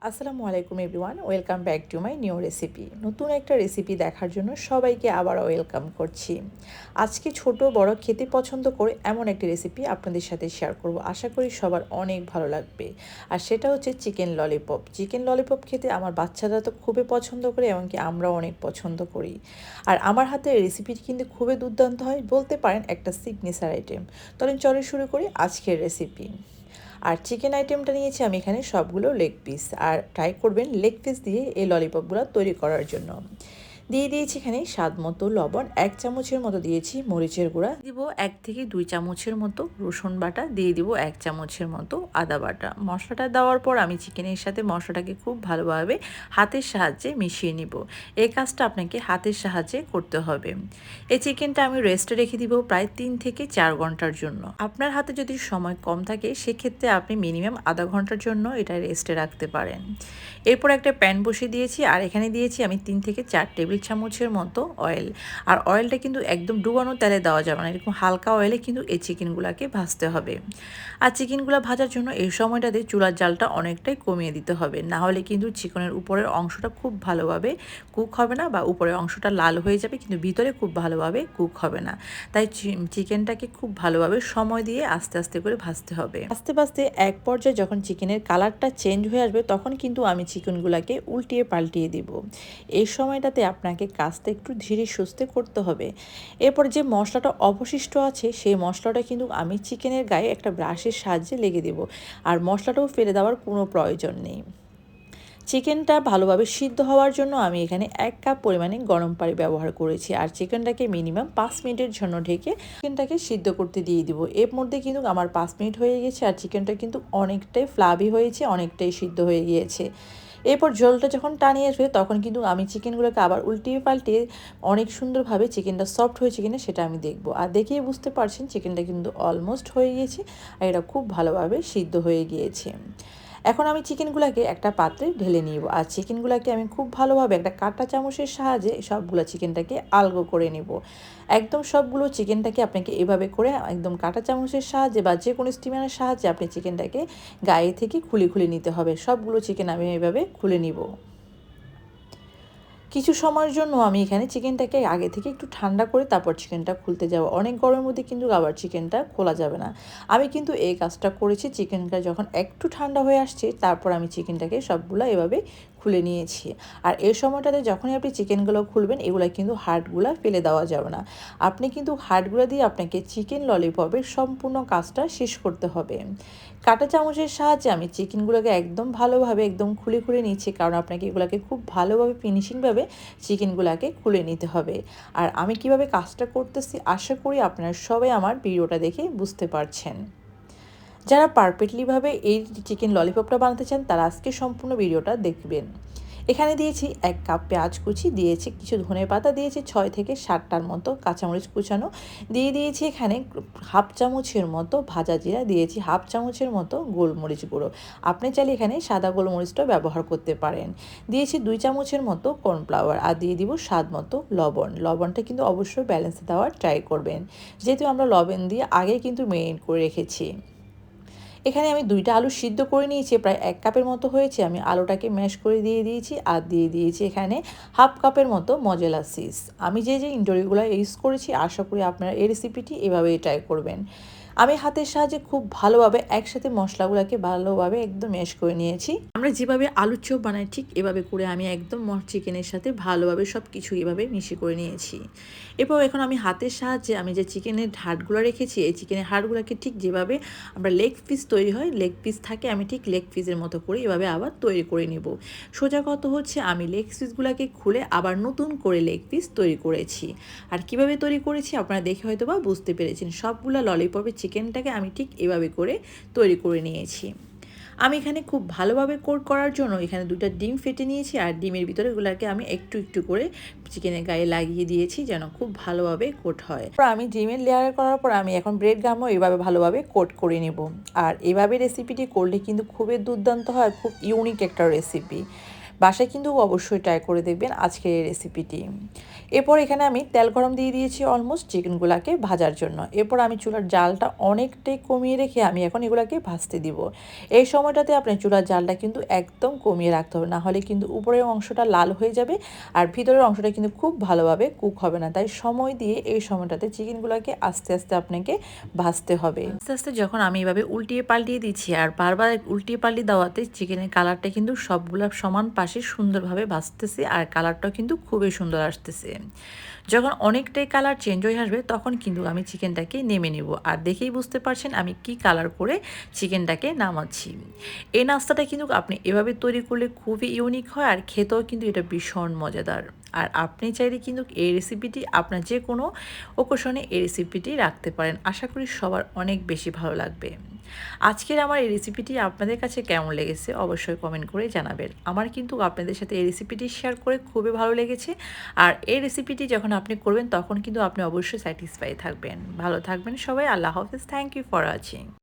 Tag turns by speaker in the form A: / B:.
A: আসসালামু আলাইকুম everyone, welcome back to my new recipe. নতুন একটা রেসিপি দেখার জন্য সবাইকে আবার ওয়েলকাম করছি। আজকে ছোট বড় খেতে পছন্দ করে এমন একটি রেসিপি আপনাদের সাথে শেয়ার করব। আশা করি সবার অনেক ভালো লাগবে। আর সেটা হচ্ছে চিকেন ললিপপ। চিকেন ললিপপ খেতে আমার বাচ্চারা তো খুবই পছন্দ করে, এমনকি আমরাও অনেক পছন্দ করি। আর আমার হাতে রেসিপিটি কিন্তু খুবই দুর্দান্ত হয়, বলতে পারেন একটা সিগনেচার আইটেম। চলে শুরু করি আজকের রেসিপি। আর চিকেন আইটেমটা নিয়েছি আমি এখানে সবগুলো লেগ পিস। আর ট্রাই করবেন লেগ পিস দিয়ে এই ললিপপগুলো তৈরি করার জন্য। দিয়ে দিয়েছি এখানে স্বাদ মতো লবণ, 1 চামচের মতো দিয়েছি মরিচের গুঁড়া, দিব 1 থেকে 2 চামচের মতো রসুন বাটা, দিয়ে দিব 1 চামচের মতো আদা বাটা। মশলাটা দেওয়ার পর আমি চিকেনের সাথে মশলাটাকে খুব ভালোভাবে হাতের সাহায্যে মিশিয়ে নিব। এই কাজটা আপনাকে হাতের সাহায্যে করতে হবে। এই চিকেনটা আমি রেস্টে রেখে দিব প্রায় 3 থেকে 4 ঘন্টার জন্য। আপনার হাতে যদি সময় কম থাকে সেক্ষেত্রে আপনি মিনিমাম আধা ঘন্টার জন্য এটা রেস্টে রাখতে পারেন। এরপর একটা প্যান বসিয়ে দিয়েছি আর এখানে দিয়েছি আমি 3 থেকে 4 টেবিল চামচের মতো অয়েল। আর অয়েলটা কিন্তু একদম ডুবানো তেলে দেওয়া যাবে না, এরকম হালকা অয়েলে কিন্তু এই চিকেনগুলোকে ভাজতে হবে। আর চিকেনগুলো ভাজার জন্য এই সময়টাতে চুলার জালটা অনেকটাই কমিয়ে দিতে হবে, না হলে কিন্তু চিকেনের উপরের অংশটা খুব ভালোভাবে কুক হবে না, বা উপরের অংশটা লাল হয়ে যাবে কিন্তু ভিতরে খুব ভালোভাবে কুক হবে না। তাই চিকেনটাকে খুব ভালোভাবে সময় দিয়ে আস্তে আস্তে করে ভাজতে হবে। আস্তে আস্তে এক পর্যায়ে যখন চিকেনের কালারটা চেঞ্জ হয়ে আসবে তখন কিন্তু আমি চিকেনগুলোকে উল্টিয়ে পাল্টিয়ে দিব। এই সময়টাতে আপনাকে কাজটা একটু ধীরে সুস্থে করতে হবে। এরপর যে মশলাটা অবশিষ্ট আছে সেই মশলাটা কিন্তু আমি চিকেনের গায়ে একটা ব্রাশের সাহায্যে লেগে দেব। আর মশলাটাও ফেলে দেওয়ার কোনো প্রয়োজন নেই। চিকেনটা ভালোভাবে সিদ্ধ হওয়ার জন্য আমি এখানে 1 কাপ পরিমাণে গরম পানি ব্যবহার করেছি। আর চিকেনটাকে মিনিমাম 5 মিনিটের জন্য ঢেকে চিকেনটাকে সিদ্ধ করতে দিয়ে দিব। এর মধ্যে কিন্তু আমার 5 মিনিট হয়ে গেছে আর চিকেনটা কিন্তু অনেকটাই ফ্লাভি হয়েছে, অনেকটাই সিদ্ধ হয়ে গিয়েছে। এরপর ঝোলটা যখন টানিয়ে আসবে তখন কিন্তু আমি চিকেনগুলোকে আবার উল্টিয়ে পাল্টিয়ে অনেক সুন্দরভাবে চিকেনটা সফট হয়েছে কিনা সেটা আমি দেখব। আর দেখেই বুঝতে পারছেন চিকেনটা কিন্তু অলমোস্ট হয়ে গিয়েছে আর এটা খুব ভালোভাবে সিদ্ধ হয়ে গিয়েছে। এখন আমি চিকেনগুলোকে একটা পাত্রে ঢেলে নিব। আর চিকেনগুলোকে আমি খুব ভালোভাবে একটা কাঁটা চামচের সাহায্যে সবগুলো চিকেনটাকে আলগো করে নিব। একদম সবগুলো চিকেনটাকে আপনাকে এভাবে করে একদম কাঁটা চামচের সাহায্যে বা যে কোনো স্টিমারের সাহায্যে আপনি চিকেনটাকে গায়ে থেকে খুলে খুলে নিতে হবে। সবগুলো চিকেন আমি এভাবে খুলে নিব। কিছু সময়ের জন্য আমি এখানে চিকেনটাকে আগে থেকে একটু ঠান্ডা করে তারপর চিকেনটা খুলতে যাব। অনেক গরমের মধ্যে কিন্তু আবার চিকেনটা খোলা যাবে না। আমি কিন্তু এই কাজটা করেছি, চিকেনটা যখন একটু ঠান্ডা হয়ে আসছে তারপর আমি চিকেনটাকে সবগুলো এভাবে খুলে নিয়েছি। আর এই সময়টাতে যখনই আপনি চিকেনগুলো খুলবেন এগুলো কিন্তু হাড়গুলো ফেলে দেওয়া যাবে না। আপনি কিন্তু হাড়গুলো দিয়ে আপনাকে চিকেন ললিপপের সম্পূর্ণ কাজটা শেষ করতে হবে। কাঁটা চামচের সাহায্যে আমি চিকেনগুলোকে একদম ভালোভাবে একদম খুলে খুলে নিচ্ছি, কারণ আপনাকে এগুলোকে খুব ভালোভাবে ফিনিশিংভাবে চিকেনগুলোকে খুলে নিতে হবে। আর আমি কিভাবে কাজটা করতেছি আশা করি আপনারা সবাই আমার ভিডিওটা দেখে বুঝতে পারছেন। যারা পারফেক্টলিভাবে এই চিকেন ললিপপটা বানাতে চান তারা আজকে সম্পূর্ণ ভিডিওটা দেখবেন। এখানে দিয়েছি 1 কাপ পেঁয়াজ কুচি, দিয়েছি কিছু ধনেপাতা, দিয়েছি 6 থেকে 7টার মতো কাঁচামরিচ কুচানো, দিয়ে দিয়েছি এখানে হাফ চামচের মতো ভাজা জিরা, দিয়েছি হাফ চামচের মতো গোলমরিচ গুঁড়ো। আপনি চাইলে এখানে সাদা গোলমরিচটাও ব্যবহার করতে পারেন। দিয়েছি 2 চামচের মতো কর্নফ্লাওয়ার আর দিয়ে দিব স্বাদ মতো লবণ। লবণটা কিন্তু অবশ্যই ব্যালেন্সে দেওয়ার ট্রাই করবেন, যেহেতু আমরা লবণ দিয়ে আগে কিন্তু মেরিনেট করে রেখেছি। এখানে আমি 2টা আলু সিদ্ধ করে নিয়েছি, প্রায় 1 কাপের মতো হয়েছে। আমি আলুটাকে ম্যাশ করে দিয়ে দিয়েছি আর দিয়ে দিয়েছি এখানে হাফ কাপের মতো মজেলা চিজ। আমি যে ইনগ্রিডিয়েন্টগুলো ইউজ করেছি আশা করি আপনারা এই রেসিপিটি এভাবেই ট্রাই করবেন। আমি হাতের সাহায্যে খুব ভালোভাবে একসাথে মশলাগুলোকে ভালোভাবে একদম ম্যাশ করে নিয়েছি। আমরা যেভাবে আলুর চপ বানাই ঠিক এভাবে করে আমি একদম চিকেনের সাথে ভালোভাবে সব কিছু এভাবে মিশিয়ে করে নিয়েছি। এরপর এখন আমি হাতের সাহায্যে আমি যে চিকেনের হাড়গুলো রেখেছি এই চিকেনের হাড়গুলোকে ঠিক যেভাবে আমরা লেগ পিস তৈরি হয়, লেগ পিস থাকে, আমি ঠিক লেগ পিসের মতো করে এভাবে আবার তৈরি করে নেব। সোজা কথা হচ্ছে আমি লেগ পিসগুলোকে খুলে আবার নতুন করে লেগ পিস তৈরি করেছি। আর কিভাবে তৈরি করেছি আপনারা দেখে হয়তো বা বুঝতে পেরেছেন। সবগুলো ললিপপের চিকেনটাকে আমি ঠিক এভাবে করে তৈরি করে নিয়েছি। আমি এখানে খুব ভালোভাবে কোট করার জন্য এখানে 2টা ডিম ফেটে নিয়েছি আর ডিমের ভিতরে এগুলোকে আমি একটু একটু করে চিকেনের গায়ে লাগিয়ে দিয়েছি যেন খুব ভালোভাবে কোট হয়। আমি ডিমের লেয়ার করার পর আমি এখন ব্রেড গামও এভাবে ভালোভাবে কোট করে নেব। আর এভাবে রেসিপিটি করলে কিন্তু খুবই দুর্দান্ত হয়, খুব ইউনিক একটা রেসিপি। বাসায় কিন্তু অবশ্যই ট্রাই করে দেখবেন আজকের এই রেসিপিটি। এরপর এখানে আমি তেল গরম দিয়ে দিয়েছি অলমোস্ট চিকেনগুলোকে ভাজার জন্য। এরপর আমি চুলার জালটা অনেকটাই কমিয়ে রেখে আমি এখন এগুলাকে ভাজতে দিব। এই সময়টাতে আপনার চুলার জালটা কিন্তু একদম কমিয়ে রাখতে হবে, না হলে কিন্তু উপরের অংশটা লাল হয়ে যাবে আর ভিতরের অংশটা কিন্তু খুব ভালোভাবে কুক হবে না। তাই সময় দিয়ে এই সময়টাতে চিকেনগুলোকে আস্তে আস্তে আপনাকে ভাজতে হবে। আস্তে আস্তে যখন আমি এভাবে উল্টিয়ে পাল্টিয়ে দিচ্ছি আর বারবার উল্টিয়ে পাল্টিয়ে দেওয়াতে চিকেনের কালারটা কিন্তু সবগুলো সমান পাশে সুন্দরভাবে ভাজতেছে আর কালারটাও কিন্তু খুবই সুন্দর আসতেছে। যখন অনেকটাই কালার চেঞ্জ হয়ে আসবে তখন কিন্তু আমি চিকেনটাকে নেমে নেব। আর দেখেই বুঝতে পারছেন আমি কি কালার করে চিকেনটাকে নামাচ্ছি। এই নাস্তাটা কিন্তু আপনি এভাবে তৈরি করলে খুবই ইউনিক হয় আর খেতেও কিন্তু এটা ভীষণ মজাদার। আর আপনি চাইলে কিন্তু এই রেসিপিটি আপনার যে কোনো ওকেশনে এই রেসিপিটি রাখতে পারেন। আশা করি সবার অনেক বেশি ভালো লাগবে। আজকের আমার এই রেসিপিটি আপনাদের কাছে কেমন লেগেছে অবশ্যই কমেন্ট করে জানাবেন। আমার কিন্তু আপনাদের সাথে এই রেসিপিটি শেয়ার করে খুবই ভালো লেগেছে। আর এই রেসিপিটি যখন আপনি করবেন তখন কিন্তু আপনি অবশ্যই স্যাটিসফাই থাকবেন। ভালো থাকবেন সবাই। আল্লাহ হাফেজ। Thank you for watching.